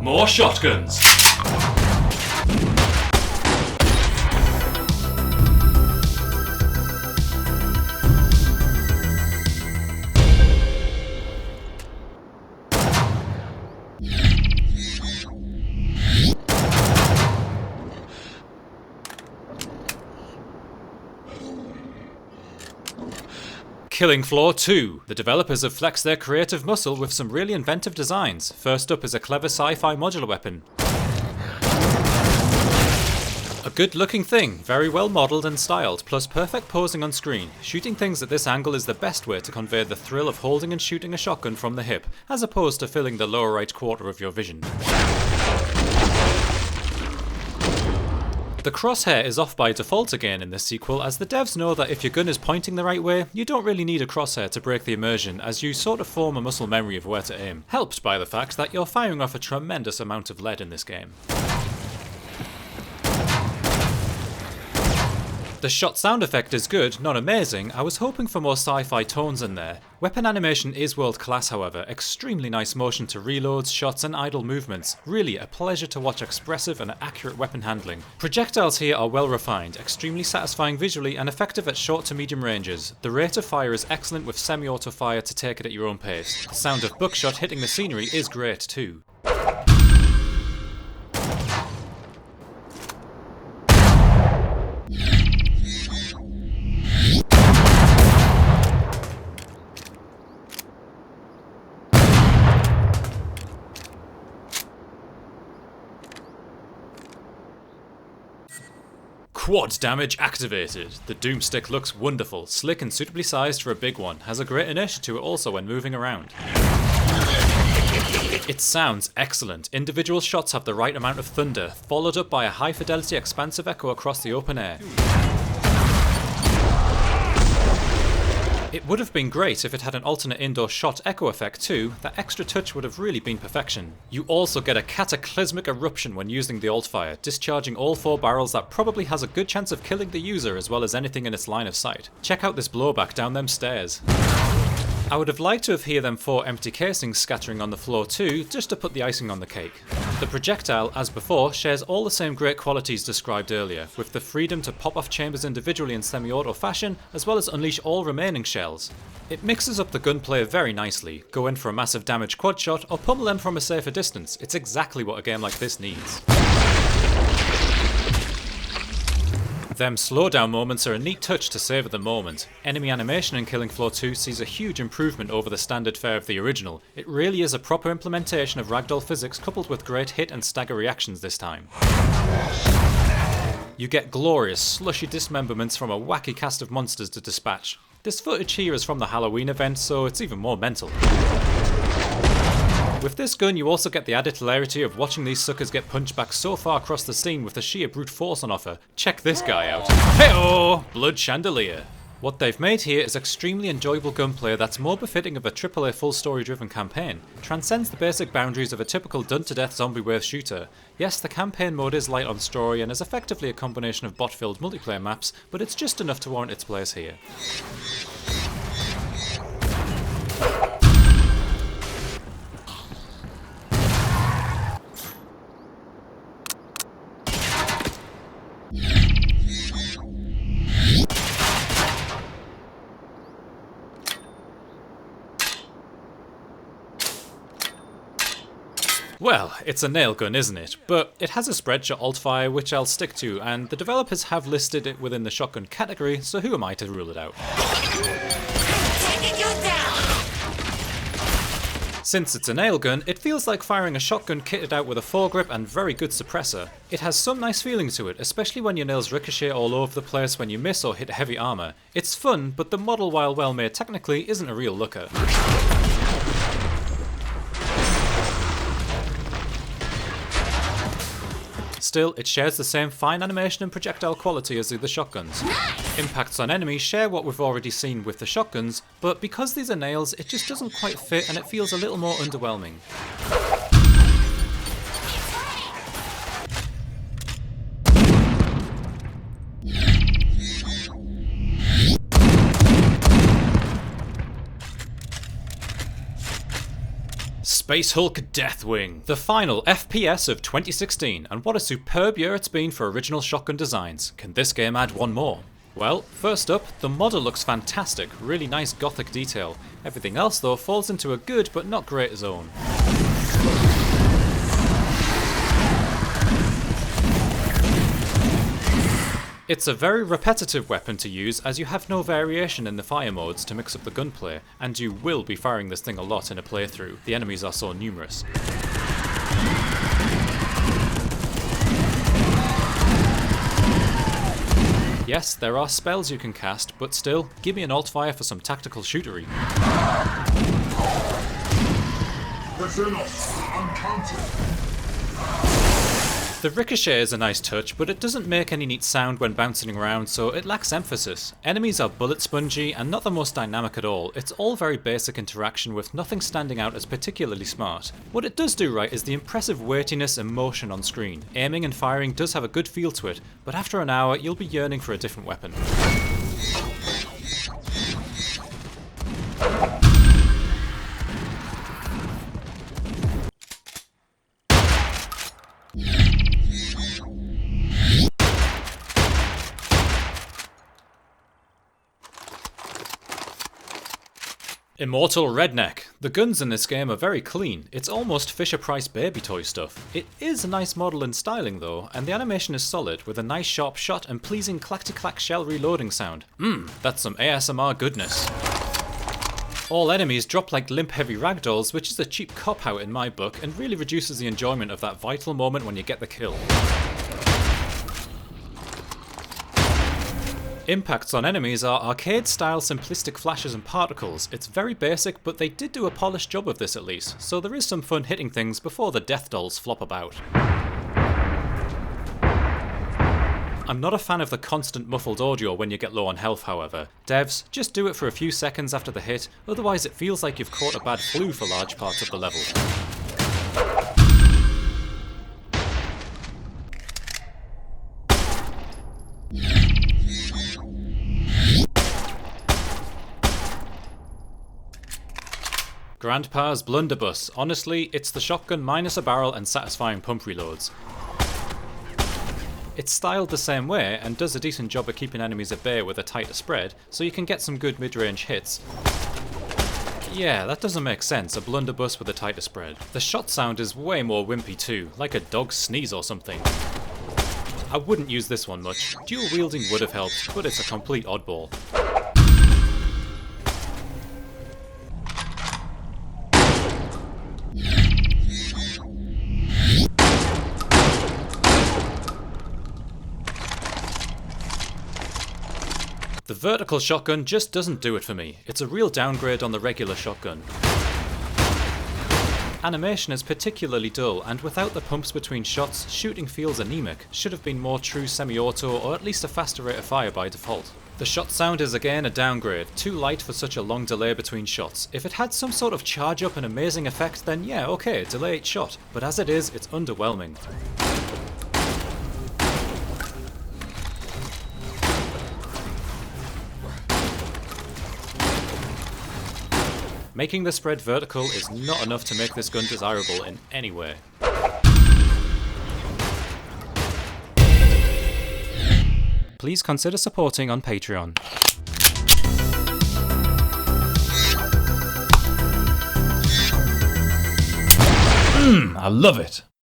More shotguns! Killing Floor 2. The developers have flexed their creative muscle with some really inventive designs. First up is a clever sci-fi modular weapon. A good looking thing, very well modelled and styled, plus perfect posing on screen. Shooting things at this angle is the best way to convey the thrill of holding and shooting a shotgun from the hip, as opposed to filling the lower right quarter of your vision. The crosshair is off by default again in this sequel, as the devs know that if your gun is pointing the right way, you don't really need a crosshair to break the immersion, as you sort of form a muscle memory of where to aim, helped by the fact that you're firing off a tremendous amount of lead in this game. The shot sound effect is good, not amazing. I was hoping for more sci-fi tones in there. Weapon animation is world class however, extremely nice motion to reloads, shots and idle movements. Really a pleasure to watch expressive and accurate weapon handling. Projectiles here are well refined, extremely satisfying visually and effective at short to medium ranges. The rate of fire is excellent with semi-auto fire to take it at your own pace. The sound of buckshot hitting the scenery is great too. Quad damage activated. The Doomstick looks wonderful, slick and suitably sized for a big one, has a great inertia to it also when moving around. It sounds excellent. Individual shots have the right amount of thunder, followed up by a high fidelity expansive echo across the open air. It would have been great if it had an alternate indoor shot echo effect too. That extra touch would have really been perfection. You also get a cataclysmic eruption when using the alt-fire, discharging all 4 barrels that probably has a good chance of killing the user as well as anything in its line of sight. Check out this blowback down them stairs. I would have liked to have heard them 4 empty casings scattering on the floor too, just to put the icing on the cake. The projectile, as before, shares all the same great qualities described earlier, with the freedom to pop off chambers individually in semi-auto fashion, as well as unleash all remaining shells. It mixes up the gunplay very nicely. Go in for a massive damage quad shot, or pummel them from a safer distance. It's exactly what a game like this needs. Them slowdown moments are a neat touch to savour the moment. Enemy animation in Killing Floor 2 sees a huge improvement over the standard fare of the original. It really is a proper implementation of ragdoll physics coupled with great hit and stagger reactions this time. You get glorious, slushy dismemberments from a wacky cast of monsters to dispatch. This footage here is from the Halloween event, so it's even more mental. With this gun you also get the added hilarity of watching these suckers get punched back so far across the scene with the sheer brute force on offer. Check this guy out. Hey-oh! Blood Chandelier. What they've made here is extremely enjoyable gunplay that's more befitting of a AAA full story driven campaign. Transcends the basic boundaries of a typical done-to-death zombie wave shooter. Yes, the campaign mode is light on story and is effectively a combination of bot-filled multiplayer maps, but it's just enough to warrant its place here. Well, it's a nailgun, isn't it? But it has a spreadshot alt-fire which I'll stick to, and the developers have listed it within the shotgun category, so who am I to rule it out? Since it's a nailgun, it feels like firing a shotgun kitted out with a foregrip and very good suppressor. It has some nice feeling to it, especially when your nails ricochet all over the place when you miss or hit heavy armour. It's fun, but the model, while well made technically, isn't a real looker. Still, it shares the same fine animation and projectile quality as the other shotguns. Impacts on enemies share what we've already seen with the shotguns, but because these are nails, it just doesn't quite fit and it feels a little more underwhelming. Space Hulk Deathwing, the final FPS of 2016, and what a superb year it's been for original shotgun designs. Can this game add one more? Well, first up, the model looks fantastic, really nice gothic detail. Everything else though falls into a good but not great zone. It's a very repetitive weapon to use as you have no variation in the fire modes to mix up the gunplay, and you will be firing this thing a lot in a playthrough, the enemies are so numerous. Yes, there are spells you can cast, but still, give me an alt fire for some tactical shootery. The ricochet is a nice touch, but it doesn't make any neat sound when bouncing around, so it lacks emphasis. Enemies are bullet spongy and not the most dynamic at all. It's all very basic interaction with nothing standing out as particularly smart. What it does do right is the impressive weightiness and motion on screen. Aiming and firing does have a good feel to it, but after an hour you'll be yearning for a different weapon. Immortal Redneck. The guns in this game are very clean. It's almost Fisher-Price baby toy stuff. It is a nice model and styling though, and the animation is solid with a nice sharp shot and pleasing clack-to-clack shell reloading sound. That's some ASMR goodness. All enemies drop like limp heavy ragdolls, which is a cheap cop-out in my book and really reduces the enjoyment of that vital moment when you get the kill. Impacts on enemies are arcade-style simplistic flashes and particles. It's very basic, but they did do a polished job of this at least, so there is some fun hitting things before the death dolls flop about. I'm not a fan of the constant muffled audio when you get low on health, however. Devs, just do it for a few seconds after the hit, otherwise it feels like you've caught a bad flu for large parts of the level. Grandpa's Blunderbuss. Honestly, it's the shotgun minus a barrel and satisfying pump reloads. It's styled the same way and does a decent job of keeping enemies at bay with a tighter spread, so you can get some good mid-range hits. Yeah, that doesn't make sense, a blunderbuss with a tighter spread. The shot sound is way more wimpy too, like a dog's sneeze or something. I wouldn't use this one much. Dual wielding would have helped, but it's a complete oddball. The vertical shotgun just doesn't do it for me. It's a real downgrade on the regular shotgun. Animation is particularly dull, and without the pumps between shots, shooting feels anemic. Should have been more true semi-auto, or at least a faster rate of fire by default. The shot sound is again a downgrade, too light for such a long delay between shots. If it had some sort of charge up and amazing effect, then yeah, okay, delay each shot. But as it is, it's underwhelming. Making the spread vertical is not enough to make this gun desirable in any way. Please consider supporting on Patreon. I love it!